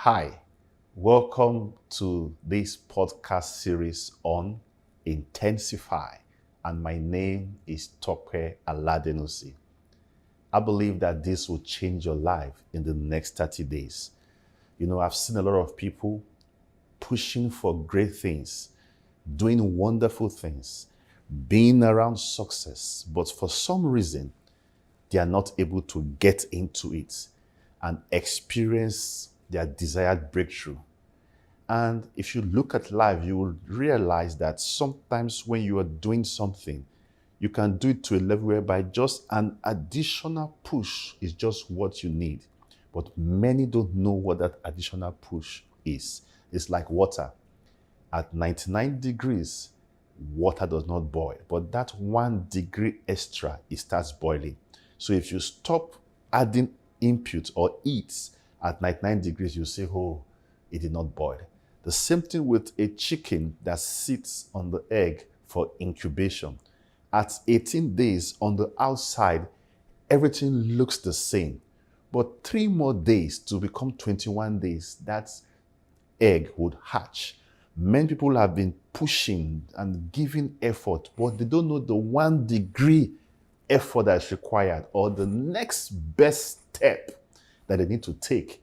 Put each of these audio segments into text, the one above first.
Hi, welcome to this podcast series on Intensify, and my name is Tope Aladenusi. I believe that this will change your life in the next 30 days. I've seen a lot of people pushing for great things, doing wonderful things, being around success, but for some reason, they are not able to get into it and experience their desired breakthrough. And if you look at life, you will realize that sometimes when you are doing something, you can do it to a level whereby just an additional push is just what you need. But many don't know what that additional push is. It's like water. At 99 degrees, water does not boil. But that 1 degree extra, it starts boiling. So if you stop adding input or heat at 99 degrees, you say, oh, it did not boil. The same thing with a chicken that sits on the egg for incubation. At 18 days on the outside, everything looks the same. But 3 more days to become 21 days, that egg would hatch. Many people have been pushing and giving effort, but they don't know the 1 degree effort that is required or the next best step that they need to take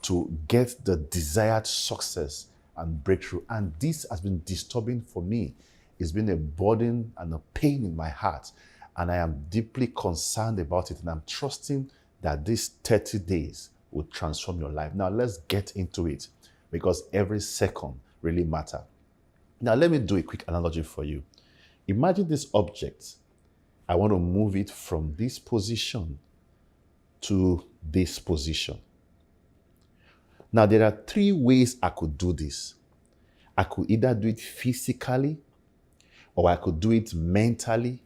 to get the desired success and breakthrough. And this has been disturbing for me. It's been a burden and a pain in my heart. And I am deeply concerned about it. And I'm trusting that these 30 days will transform your life. Now, let's get into it because every second really matters. Now, let me do a quick analogy for you. Imagine this object. I want to move it from this position to this position. Now, there are 3 ways I could do this. I could either do it physically, or I could do it mentally,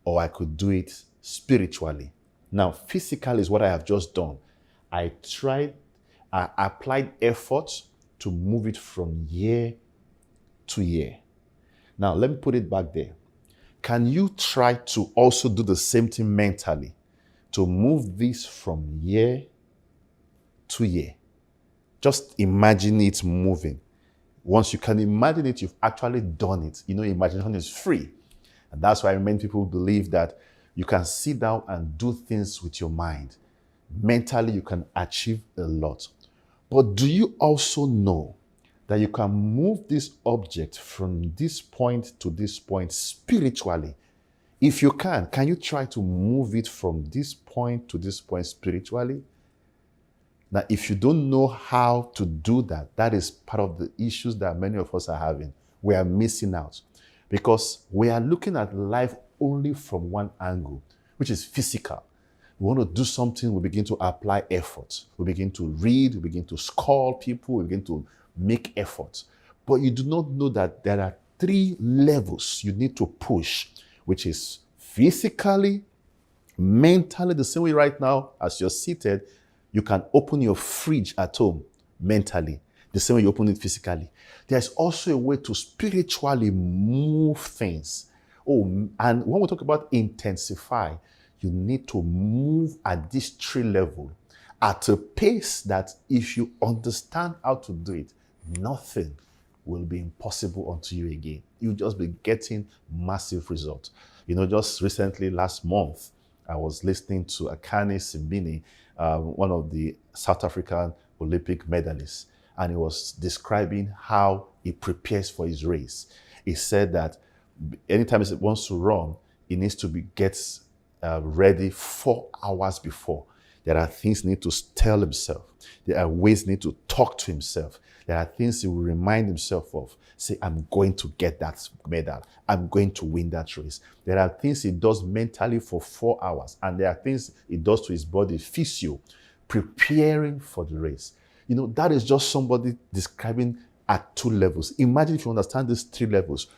or I could do it spiritually. Now, physical is what I have just done. I applied effort to move it from year to year. Now, let me put it back there. Can you try to also do the same thing mentally to move this from year to year? Just imagine it moving. Once you can imagine it, you've actually done it. Imagination is free. And that's why many people believe that you can sit down and do things with your mind. Mentally, you can achieve a lot. But do you also know that you can move this object from this point to this point spiritually? If you can you try to move it from this point to this point spiritually? Now, if you don't know how to do that, that is part of the issues that many of us are having. We are missing out because we are looking at life only from one angle, which is physical. We want to do something, we begin to apply effort. We begin to read, we begin to call people, we begin to make effort. But you do not know that there are 3 levels you need to push, which is physically, mentally. The same way right now, as you're seated, you can open your fridge at home mentally, the same way you open it physically. There's also a way to spiritually move things. And when we talk about intensify, you need to move at this 3 level at a pace that if you understand how to do it, nothing will be impossible unto you again. You'll just be getting massive results. Just recently, last month, I was listening to Akane Simbini, one of the South African Olympic medalists, and he was describing how he prepares for his race. He said that anytime he wants to run, he needs to get ready 4 hours before. There are things he needs to tell himself. There are ways he needs to talk to himself. There are things he will remind himself of. Say, I'm going to get that medal. I'm going to win that race. There are things he does mentally for 4 hours. And there are things he does to his body, physio, preparing for the race. That is just somebody describing at 2 levels. Imagine if you understand these 3 levels.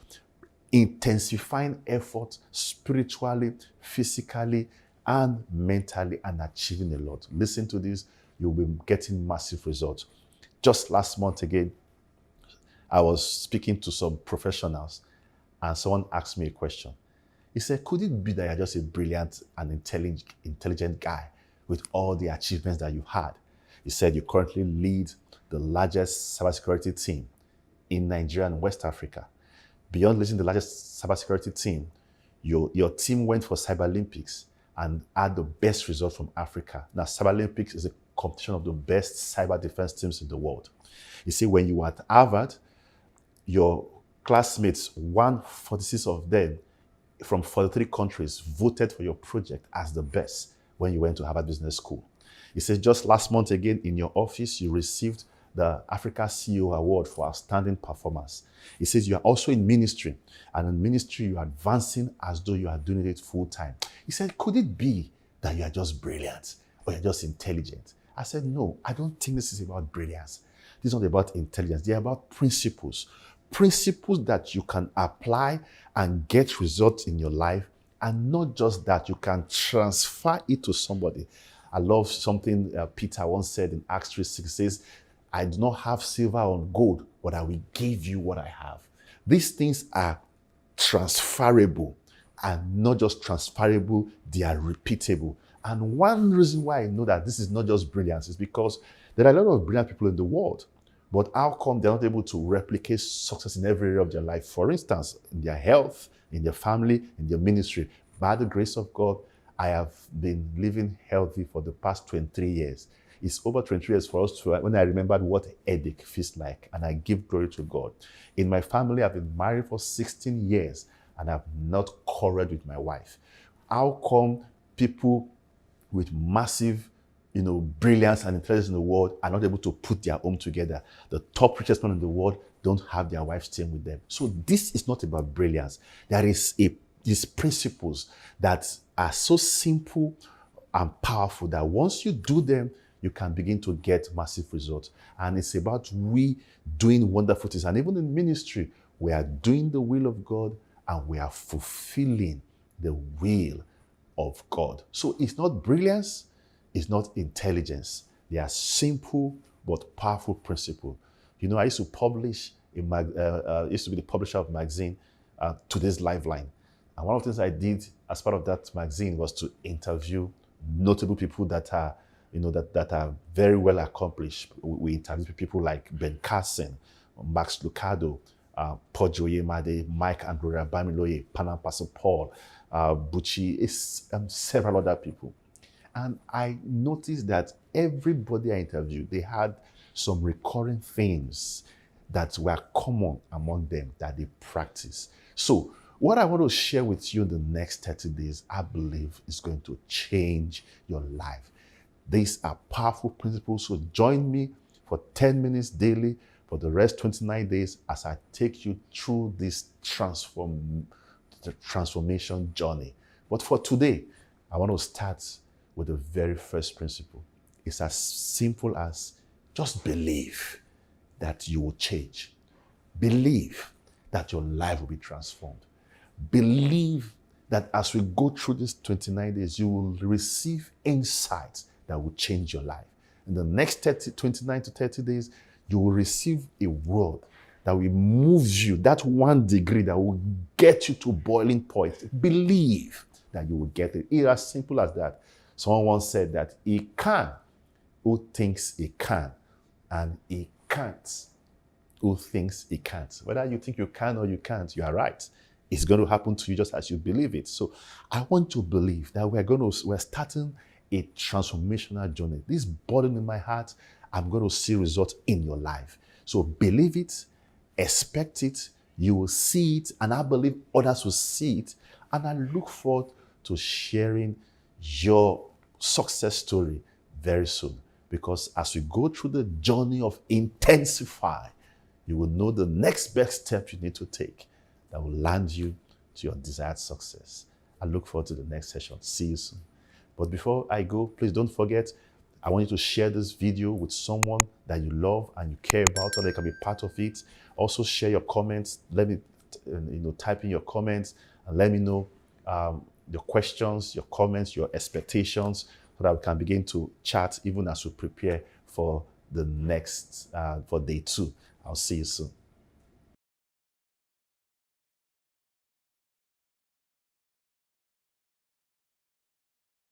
Intensifying effort spiritually, physically, and mentally, and achieving a lot. Listen to this, you'll be getting massive results. Just last month again, I was speaking to some professionals and someone asked me a question. He said, could it be that you're just a brilliant and intelligent guy with all the achievements that you had? He said you currently lead the largest cybersecurity team in Nigeria and West Africa. Beyond leading the largest cybersecurity team, your team went for Cyber Olympics and had the best result from Africa. Now, Cyber Olympics is a competition of the best cyber defense teams in the world. You see, when you were at Harvard, your classmates, 146 of them from 43 countries, voted for your project as the best when you went to Harvard Business School. He says just last month again in your office, you received the Africa CEO Award for outstanding performance. He says you are also in ministry, and in ministry you are advancing as though you are doing it full time. He said, could it be that you are just brilliant or you're just intelligent? I said, no, I don't think this is about brilliance. This is not about intelligence. They're about principles. Principles that you can apply and get results in your life, and not just that, you can transfer it to somebody. I love something Peter once said in Acts 3:6. Says, I do not have silver or gold, but I will give you what I have. These things are transferable, and not just transferable, they are repeatable. And one reason why I know that this is not just brilliance is because there are a lot of brilliant people in the world, but how come they're not able to replicate success in every area of their life? For instance, in their health, in their family, in their ministry. By the grace of God, I have been living healthy for the past 23 years. It's over 23 years for us to, when I remembered what a headache feels like, and I give glory to God. In my family, I've been married for 16 years, and I've not quarreled with my wife. How come people with massive brilliance and intelligence in the world are not able to put their home together? The top richest men in the world don't have their wives staying with them. So this is not about brilliance. There is these principles that are so simple and powerful that once you do them, you can begin to get massive results. And it's about we doing wonderful things. And even in ministry, we are doing the will of God and we are fulfilling the will of God. So it's not brilliance, it's not intelligence. They are simple but powerful principles. I used to publish, used to be the publisher of magazine, Today's Liveline. And one of the things I did as part of that magazine was to interview notable people that are, that are very well accomplished. We interviewed people like Ben Carson, Max Lucado, Pojo Yemade, Mike and Gloria Bamiloye, Panam Pastor Paul, Bucci, several other people. And I noticed that everybody I interviewed, they had some recurring themes that were common among them that they practice. So what I want to share with you in the next 30 days, I believe is going to change your life. These are powerful principles. So join me for 10 minutes daily for the rest 29 days as I take you through this transformation journey. But for today, I want to start with the very first principle. It's as simple as just believe that you will change. Believe that your life will be transformed. Believe that as we go through these 29 days, you will receive insights that will change your life. In the next 29 to 30 days, you will receive a word that will move you, that 1 degree that will get you to boiling point. Believe that you will get it. It's as simple as that. Someone once said that he can who thinks he can, and he can't who thinks he can't. Whether you think you can or you can't, you are right. It's going to happen to you just as you believe it. So I want to believe that we're starting a transformational journey. This burden in my heart, I'm going to see results in your life. So believe it, expect it, you will see it, and I believe others will see it. And I look forward to sharing your success story very soon. Because as we go through the journey of intensify, you will know the next best step you need to take that will land you to your desired success. I look forward to the next session. See you soon. But before I go, please don't forget, I want you to share this video with someone that you love and you care about, so they can be part of it. Also share your comments. Let me, type in your comments and let me know your questions, your comments, your expectations, so that we can begin to chat even as we prepare for the next, for day 2. I'll see you soon.